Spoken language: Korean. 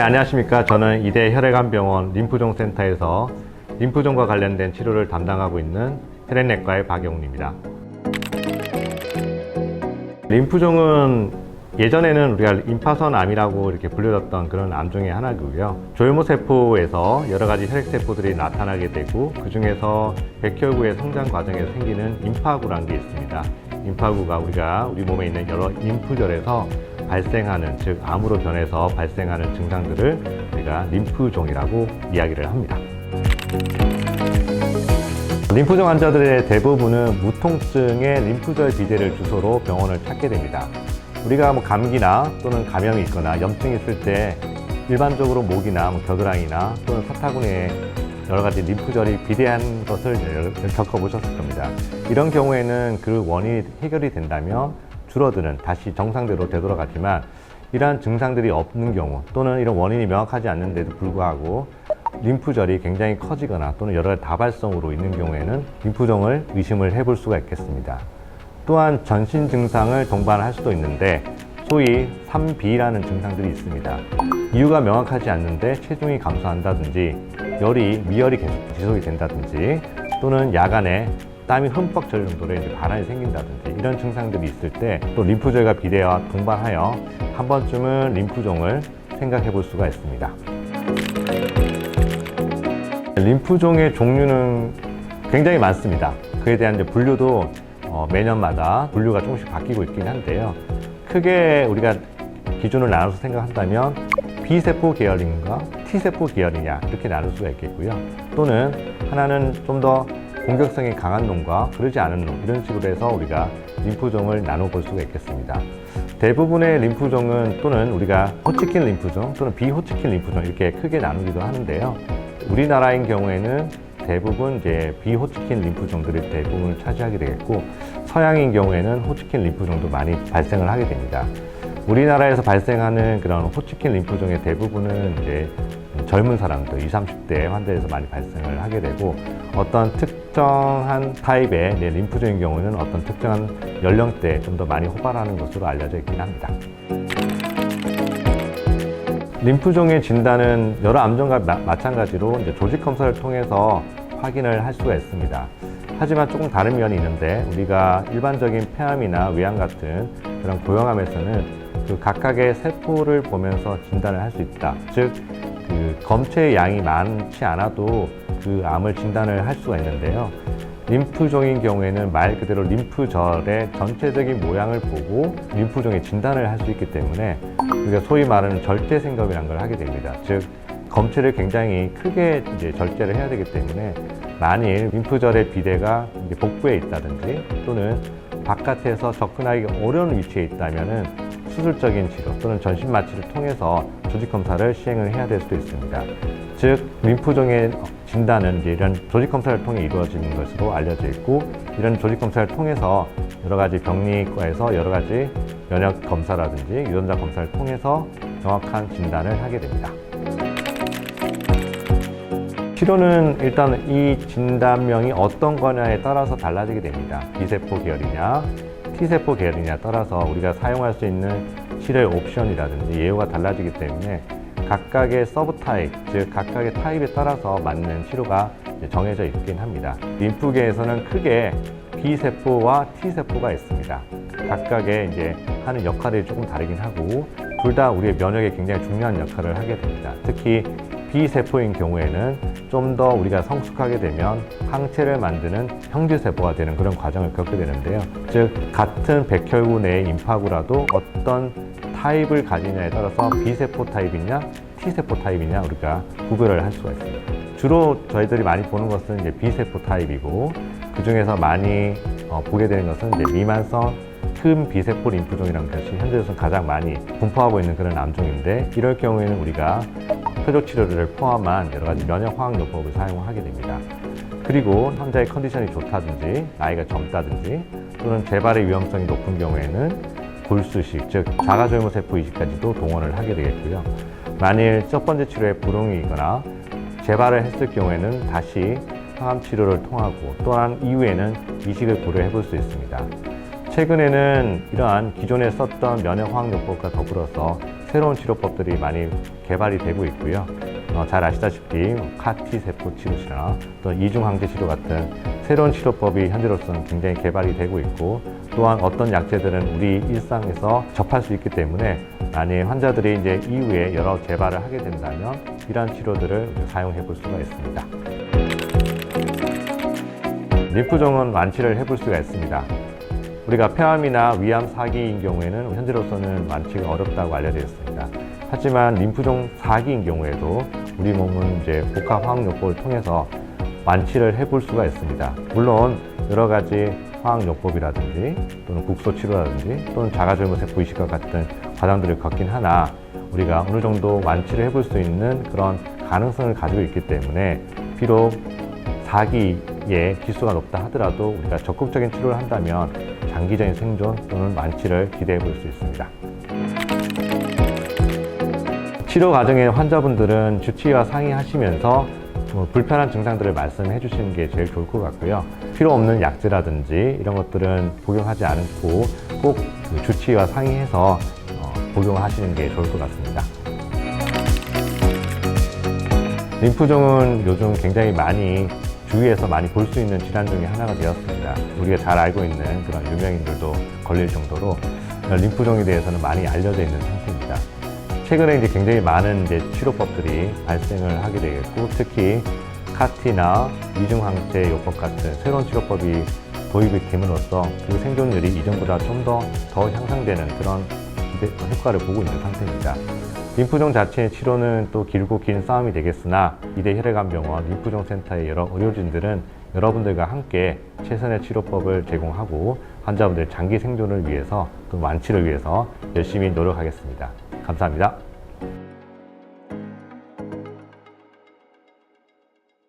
안녕하십니까. 저는 이대 혈액암병원 림프종 센터에서 림프종과 관련된 치료를 담당하고 있는 혈액내과의 박용훈입니다. 림프종은 예전에는 우리가 임파선암이라고 이렇게 불려졌던 그런 암 중에 하나고요. 조혈모세포에서 여러 가지 혈액세포들이 나타나게 되고, 그 중에서 백혈구의 성장 과정에서 생기는 림파구라는 게 있습니다. 림파구가 우리 몸에 있는 여러 림프절에서 발생하는, 즉 암으로 변해서 발생하는 증상들을 우리가 림프종이라고 이야기를 합니다. 림프종 환자들의 대부분은 무통증의 림프절 비대를 주소로 병원을 찾게 됩니다. 우리가 감기나 또는 감염이 있거나 염증이 있을 때 일반적으로 목이나 겨드랑이나 또는 사타구니에 여러 가지 림프절이 비대한 것을 겪어보셨을 겁니다. 이런 경우에는 그 원인이 해결이 된다면 줄어드는, 다시 정상대로 되돌아가지만, 이러한 증상들이 없는 경우 또는 이런 원인이 명확하지 않는데도 불구하고 림프절이 굉장히 커지거나 또는 여러 가지 다발성으로 있는 경우에는 림프종을 의심을 해볼 수가 있겠습니다. 또한 전신 증상을 동반할 수도 있는데, 소위 3B라는 증상들이 있습니다. 이유가 명확하지 않는데 체중이 감소한다든지, 미열이 계속 지속이 된다든지, 또는 야간에 땀이 흠뻑 젖을 정도로 반환이 생긴다든지, 이런 증상들이 있을 때 또 림프절과 비대와 동반하여 한 번쯤은 림프종을 생각해 볼 수가 있습니다. 림프종의 종류는 굉장히 많습니다. 그에 대한 분류도 매년마다 분류가 조금씩 바뀌고 있긴 한데요. 크게 우리가 기준을 나눠서 생각한다면 B세포 계열인가 T세포 계열이냐, 이렇게 나눌 수가 있겠고요. 또는 하나는 좀 더 공격성이 강한 놈과 그러지 않은 놈, 이런 식으로 해서 우리가 림프종을 나눠볼 수가 있겠습니다. 대부분의 림프종은, 또는 우리가 호치킨 림프종 또는 비호치킨 림프종, 이렇게 크게 나누기도 하는데요. 우리나라인 경우에는 대부분 비호치킨 림프종들이 대부분을 차지하게 되겠고, 서양인 경우에는 호치킨 림프종도 많이 발생을 하게 됩니다. 우리나라에서 발생하는 그런 호치킨 림프종의 대부분은 젊은 사람들, 20, 30대 환자에서 많이 발생을 하게 되고, 어떤 특정한 타입의 림프종인 경우는 어떤 특정한 연령대에 좀 더 많이 호발하는 것으로 알려져 있긴 합니다. 림프종의 진단은 여러 암종과 마찬가지로 조직 검사를 통해서 확인을 할 수가 있습니다. 하지만 조금 다른 면이 있는데, 우리가 일반적인 폐암이나 외암 같은 그런 고형암에서는 그 각각의 세포를 보면서 진단을 할 수 있다. 즉, 그 검체의 양이 많지 않아도 그 암을 진단을 할 수가 있는데요. 림프종인 경우에는 말 그대로 림프절의 전체적인 모양을 보고 림프종의 진단을 할 수 있기 때문에 우리가 소위 말하는 절제생검이라는 걸 하게 됩니다. 즉, 검체를 굉장히 크게 절제를 해야 되기 때문에, 만일 림프절의 비대가 복부에 있다든지 또는 바깥에서 접근하기 어려운 위치에 있다면은 수술적인 치료 또는 전신 마취를 통해서 조직 검사를 시행을 해야 될 수도 있습니다. 즉, 림프종의 진단은 이런 조직 검사를 통해 이루어지는 것으로 알려져 있고, 이런 조직 검사를 통해서 여러 가지 병리과에서 여러 가지 면역 검사라든지 유전자 검사를 통해서 정확한 진단을 하게 됩니다. 치료는 일단 이 진단명이 어떤 거냐에 따라서 달라지게 됩니다. B세포 계열이냐 T세포 계열이냐에 따라서 우리가 사용할 수 있는 치료의 옵션이라든지 예후가 달라지기 때문에 각각의 서브타입, 즉 각각의 타입에 따라서 맞는 치료가 정해져 있긴 합니다. 림프계에서는 크게 B세포와 T세포가 있습니다. 각각의 하는 역할이 조금 다르긴 하고, 둘 다 우리의 면역에 굉장히 중요한 역할을 하게 됩니다. 특히 B세포인 경우에는 좀 더 우리가 성숙하게 되면 항체를 만드는 형질세포가 되는 그런 과정을 겪게 되는데요. 즉, 같은 백혈구 내의 임파구라도 어떤 타입을 가지냐에 따라서 B세포 타입이냐 T세포 타입이냐 우리가 구별을 할 수가 있습니다. 주로 저희들이 많이 보는 것은 B세포 타입이고, 그 중에서 많이 보게 되는 것은 미만성 큰 B세포 림프종이라는 것이 현재로서는 가장 많이 분포하고 있는 그런 암종인데, 이럴 경우에는 우리가 표적 치료를 포함한 여러 가지 면역 화학 요법을 사용하게 됩니다. 그리고 환자의 컨디션이 좋다든지 나이가 젊다든지 또는 재발의 위험성이 높은 경우에는 골수식, 즉 자가조혈모세포 이식까지도 동원을 하게 되겠고요. 만일 첫 번째 치료에 불응이거나 재발을 했을 경우에는 다시 항암 치료를 통하고, 또한 이후에는 이식을 고려해 볼 수 있습니다. 최근에는 이러한 기존에 썼던 면역 화학 요법과 더불어서 새로운 치료법들이 많이 개발이 되고 있고요. 잘 아시다시피 CAR-T 세포 치료나 또 이중항체 치료 같은 새로운 치료법이 현재로서는 굉장히 개발이 되고 있고, 또한 어떤 약제들은 우리 일상에서 접할 수 있기 때문에 만약 환자들이 이제 이후에 여러 재발을 하게 된다면 이러한 치료들을 사용해 볼 수가 있습니다. 림프종은 완치를 해볼 수가 있습니다. 우리가 폐암이나 위암 사기인 경우에는 현재로서는 완치가 어렵다고 알려져 있습니다. 하지만 림프종 사기인 경우에도 우리 몸은 이제 복합화학요법을 통해서 완치를 해볼 수가 있습니다. 물론 여러 가지 화학요법이라든지 또는 국소치료라든지 또는 자가절모세포 이식과 같은 과정들을 겪긴 하나 우리가 어느 정도 완치를 해볼 수 있는 그런 가능성을 가지고 있기 때문에 비록 사기의 기수가 높다 하더라도 우리가 적극적인 치료를 한다면 장기적인 생존 또는 완치를 기대해 볼 수 있습니다. 치료 과정에 환자분들은 주치의와 상의하시면서 불편한 증상들을 말씀해 주시는 게 제일 좋을 것 같고요. 필요 없는 약제라든지 이런 것들은 복용하지 않고 꼭 주치의와 상의해서 복용하시는 게 좋을 것 같습니다. 림프종은 요즘 굉장히 많이 주위에서 많이 볼 수 있는 질환 중에 하나가 되었습니다. 우리가 잘 알고 있는 그런 유명인들도 걸릴 정도로 림프종에 대해서는 많이 알려져 있는 상태입니다. 최근에 이제 굉장히 많은 치료법들이 발생을 하게 되겠고, 특히 CAR-T나 이중항체 요법 같은 새로운 치료법이 도입이 됨으로써 그 생존율이 이전보다 좀 더 향상되는 그런 효과를 보고 있는 상태입니다. 림프종 자체의 치료는 또 길고 긴 싸움이 되겠으나 이대혈액암병원 림프종센터의 여러 의료진들은 여러분들과 함께 최선의 치료법을 제공하고 환자분들의 장기 생존을 위해서 또 완치를 위해서 열심히 노력하겠습니다. 감사합니다.